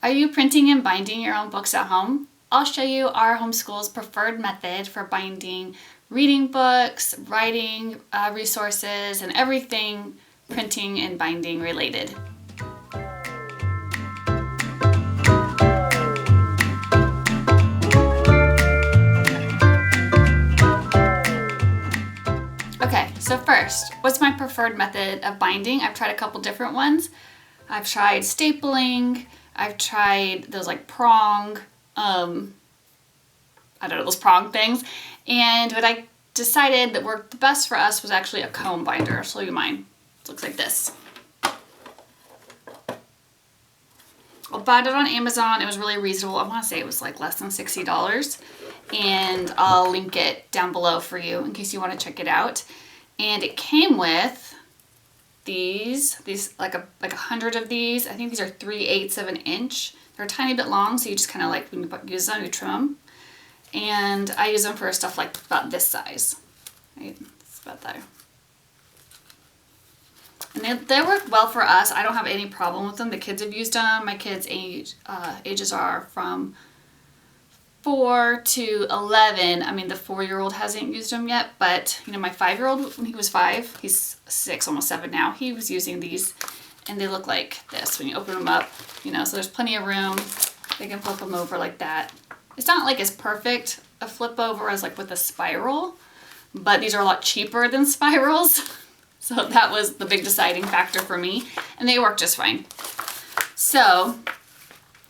Are you printing and binding your own books at home? I'll show you our homeschool's preferred method for binding reading books, writing resources, and everything printing and binding related. Okay, so first, what's my preferred method of binding? I've tried a couple different ones. I've tried stapling, I've tried those like prong, those prong things. And what I decided that worked the best for us was actually a comb binder. I'll show you mine. It looks like this. I bought it on Amazon. It was really reasonable. I want to say it was like less than $60. And I'll link it down below for you in case you want to check it out. And it came with these like 100 of these. I think these are 3/8 of an inch. They're a tiny bit long, so you just kind of like, when you use them, you trim them. And I use them for stuff like about this size. Right? It's about there. And they work well for us. I don't have any problem with them. The kids have used them. My kids' ages are from 4 to 11. I mean, the 4-year-old hasn't used them yet, but you know, my 5-year-old, when he was 5, he's 6, almost 7 now, he was using these, and they look like this when you open them up, you know, so there's plenty of room. They can flip them over like that. It's not like as perfect a flip over as like with a spiral, but these are a lot cheaper than spirals. So that was the big deciding factor for me, and they work just fine. So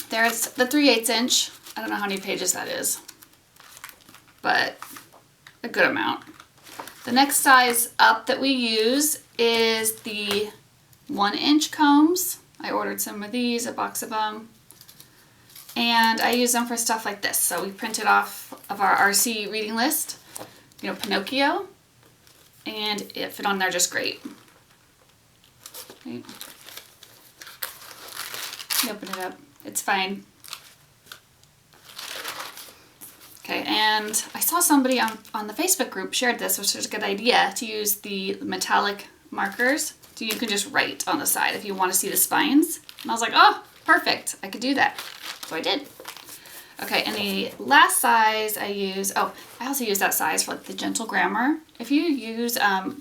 there's the 3/8 inch. I don't know how many pages that is, but a good amount. The next size up that we use is the 1-inch combs. I ordered some of these, a box of them, and I use them for stuff like this. So we printed off of our RC reading list, you know, Pinocchio, and it fit on there just great. Right. You open it up, it's fine. Okay, and I saw somebody on the Facebook group shared this, which is a good idea, to use the metallic markers. So you can just write on the side if you want to see the spines. And I was like, oh, perfect, I could do that. So I did. Okay, and the last size I use, I also use that size for like the Gentle Grammar. If you use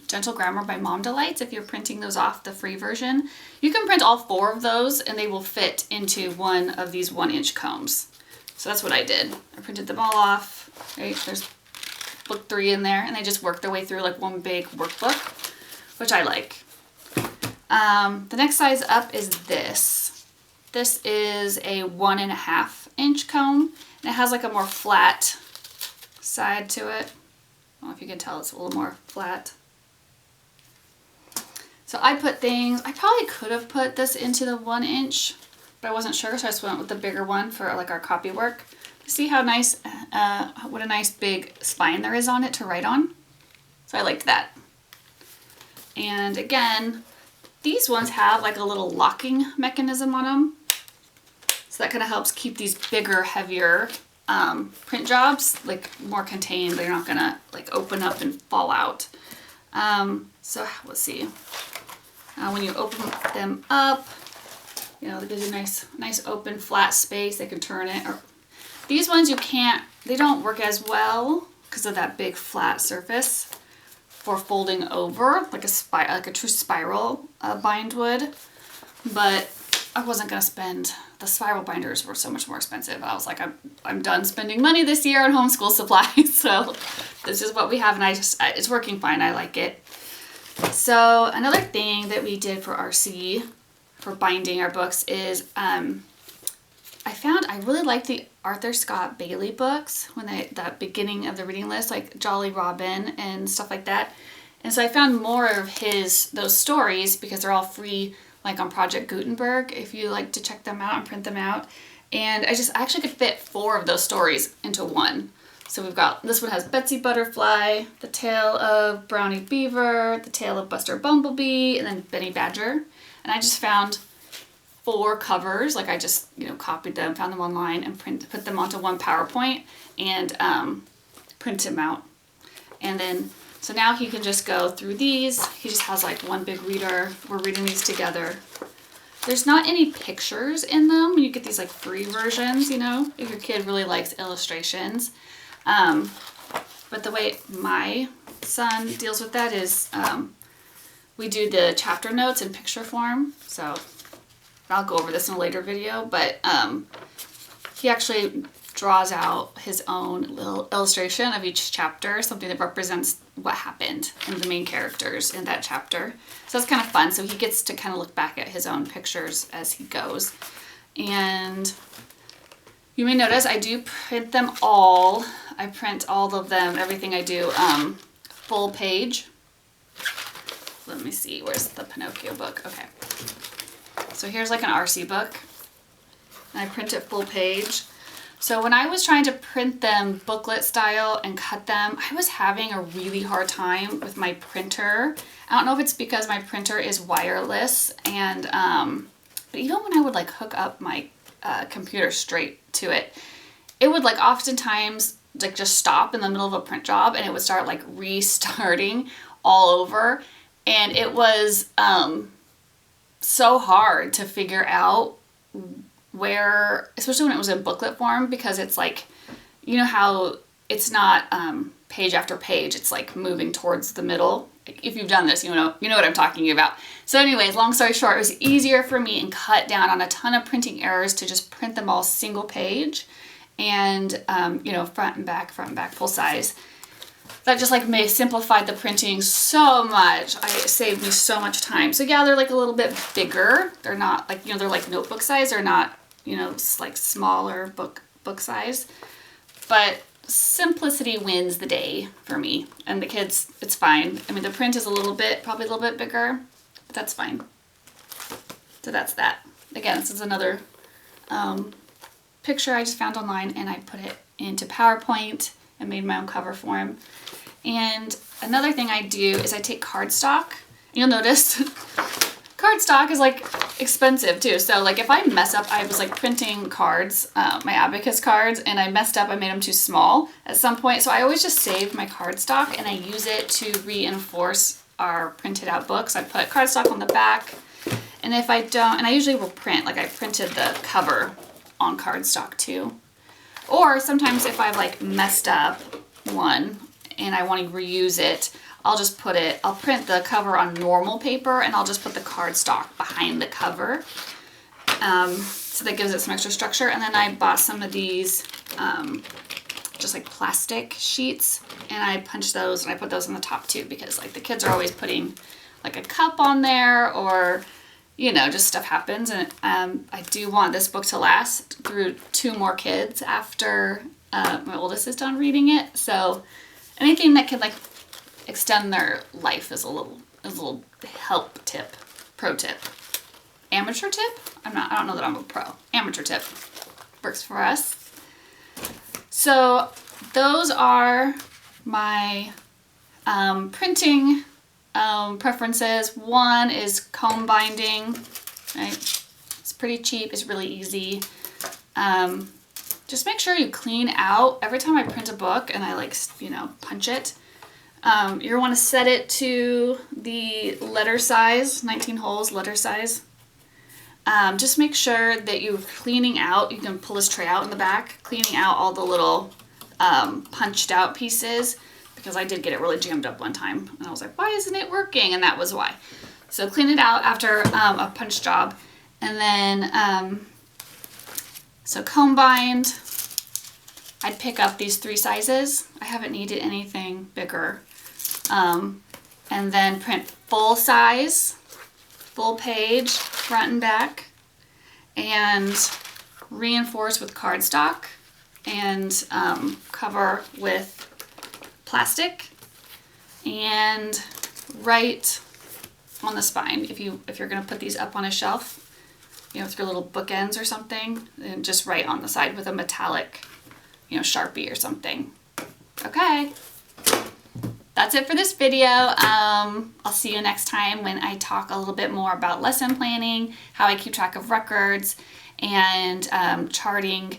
Gentle Grammar by Mom Delights, if you're printing those off the free version, you can print all 4 of those and they will fit into one of these 1-inch combs. So that's what I did. I printed them all off. Right? There's book 3 in there, and they just work their way through like one big workbook, which I like. The next size up is this. This is a 1.5-inch comb, and it has like a more flat side to it. I don't know if you can tell, it's a little more flat. So I probably could have put this into the 1-inch, but I wasn't sure, so I just went with the bigger one for like our copy work. See how nice, what a nice big spine there is on it to write on. So I liked that. And again, these ones have like a little locking mechanism on them. So that kind of helps keep these bigger, heavier print jobs like more contained. They're not gonna like open up and fall out. So let's see. When you open them up, you know, it gives you a nice open flat space. They can turn it. Or these ones they don't work as well because of that big flat surface for folding over like a true spiral bind would. But I wasn't gonna spend. The spiral binders were so much more expensive. I was like, I'm done spending money this year on homeschool supplies. So this is what we have, and it's working fine. I like it. So another thing that we did for RC, for binding our books, is I found I really liked the Arthur Scott Bailey books when the beginning of the reading list, like Jolly Robin and stuff like that. And so I found more of those stories because they're all free, like on Project Gutenberg, if you like to check them out and print them out. And I actually could fit 4 of those stories into one. So we've got, this one has Betsy Butterfly, The Tale of Brownie Beaver, The Tale of Buster Bumblebee, and then Benny Badger. And I just found 4 covers, like I just, you know, copied them, found them online, and put them onto one PowerPoint and print them out. And then, so now he can just go through these. He just has like one big reader. We're reading these together. There's not any pictures in them. You get these like free versions, you know, if your kid really likes illustrations. But the way my son deals with that is we do the chapter notes in picture form. So I'll go over this in a later video, but he actually draws out his own little illustration of each chapter, something that represents what happened and the main characters in that chapter. So that's kind of fun. So he gets to kind of look back at his own pictures as he goes. And you may notice I do print them all. I print all of them, everything I do, full page. Let me see, where's the Pinocchio book? Okay. So here's like an RC book. And I print it full page. So when I was trying to print them booklet style and cut them, I was having a really hard time with my printer. I don't know if it's because my printer is wireless, and but even when I would like hook up my computer straight to it, it would like oftentimes like just stop in the middle of a print job and it would start like restarting all over. And it was so hard to figure out where, especially when it was in booklet form, because it's like, you know how it's not page after page, it's like moving towards the middle. If you've done this, you know what I'm talking about. So anyways, long story short, it was easier for me and cut down on a ton of printing errors to just print them all single page and, you know, front and back, full size. That just like simplified the printing so much. It saved me so much time. So yeah, they're like a little bit bigger. They're not like, you know, they're like notebook size. They're not, you know, like smaller book size. But simplicity wins the day for me. And the kids, it's fine. I mean, the print is probably a little bit bigger, but that's fine. So that's that. Again, this is another picture I just found online, and I put it into PowerPoint and made my own cover for him. And another thing I do is I take cardstock. You'll notice cardstock is like expensive too. So like if I mess up, I was like printing cards, my Abacus cards, and I messed up, I made them too small at some point. So I always just save my cardstock and I use it to reinforce our printed out books. I put cardstock on the back, and if I don't, and I usually will print, like I printed the cover on cardstock too. Or sometimes if I've like messed up one and I want to reuse it, I'll print the cover on normal paper and I'll just put the cardstock behind the cover. So that gives it some extra structure. And then I bought some of these just like plastic sheets, and I punch those and I put those on the top too, because like the kids are always putting like a cup on there, or you know, just stuff happens. And I do want this book to last through 2 more kids after my oldest is done reading it. So anything that could like extend their life is a little help tip, pro tip, amateur tip. I don't know that I'm a pro. Amateur tip works for us. So those are my printing preferences. One is comb binding, right? It's pretty cheap, it's really easy. Just make sure you clean out every time I print a book and I like, you know, punch it. You want to set it to the letter size, 19 holes letter size. Just make sure that you're cleaning out, you can pull this tray out in the back, cleaning out all the little punched out pieces, because I did get it really jammed up one time and I was like, why isn't it working? And that was why. So clean it out after a punch job. And then, so comb bind, I'd pick up these 3 sizes. I haven't needed anything bigger. And then print full size, full page, front and back, and reinforce with cardstock and cover with plastic, and write on the spine. If you're going to put these up on a shelf, you know, with your little bookends or something, and just write on the side with a metallic, you know, Sharpie or something. Okay, that's it for this video. I'll see you next time when I talk a little bit more about lesson planning, how I keep track of records, and charting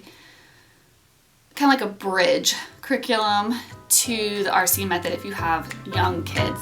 kind of like a bridge curriculum to the RC method if you have young kids.